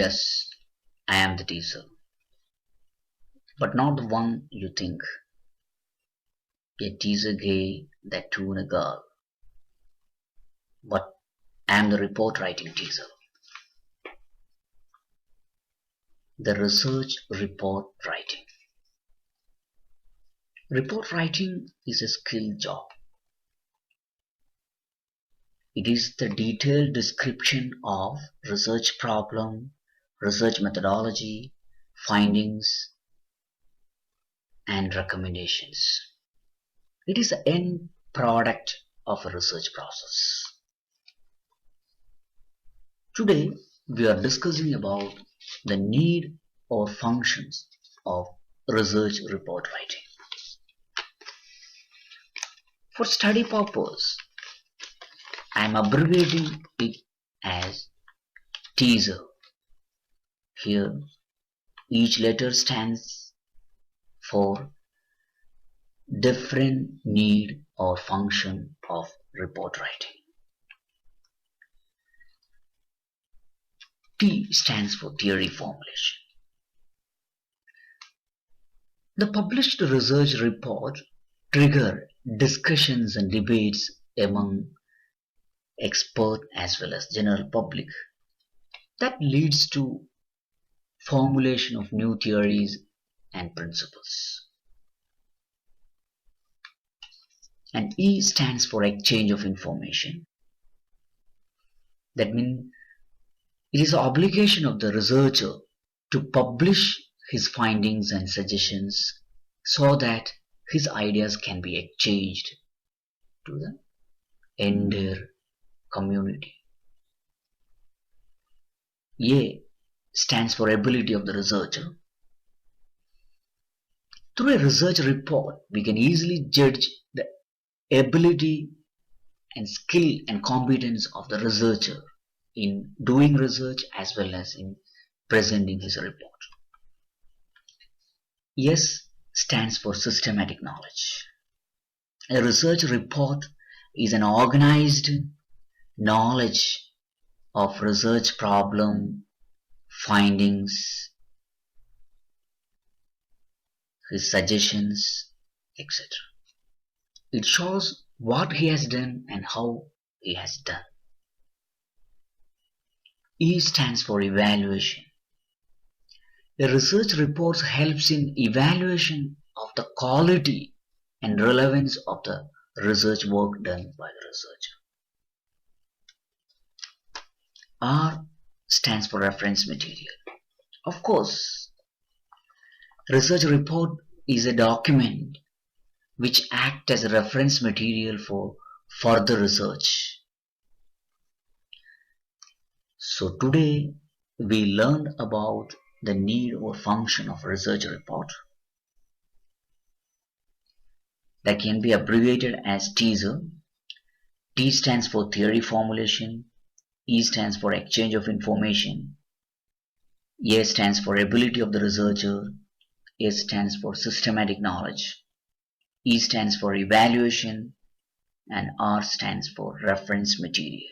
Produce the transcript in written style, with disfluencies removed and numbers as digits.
Yes, I am the teaser, but not the one you think. A teaser gay that tune a girl, but I am the report writing teaser. The research report writing. Report writing is a skill job. It is the detailed description of research problem, research methodology, findings, and recommendations. It is the end product of a research process. Today, we are discussing about the need or functions of research report writing. For study purpose, I am abbreviating it as teaser. Here, each letter stands for different need or function of report writing. T stands for theory formulation. The published research report trigger discussions and debates among experts as well as general public that leads to formulation of new theories and principles. And E stands for exchange of information. That means it is the obligation of the researcher to publish his findings and suggestions so that his ideas can be exchanged to the entire community. A stands for ability of the researcher. Through a research report, we can easily judge the ability and skill and competence of the researcher in doing research as well as in presenting his report. S stands for systematic knowledge. A research report is an organized knowledge of research problem, findings, his suggestions, etc. It shows what he has done and how he has done. E stands for evaluation. A research report helps in evaluation of the quality and relevance of the research work done by the researcher. R stands for reference material. Of course, research report is a document which acts as a reference material for further research. So today we learned about the need or function of research report that can be abbreviated as teaser. T stands for theory formulation, E stands for exchange of information, A stands for ability of the researcher, S stands for systematic knowledge, E stands for evaluation, and R stands for reference material.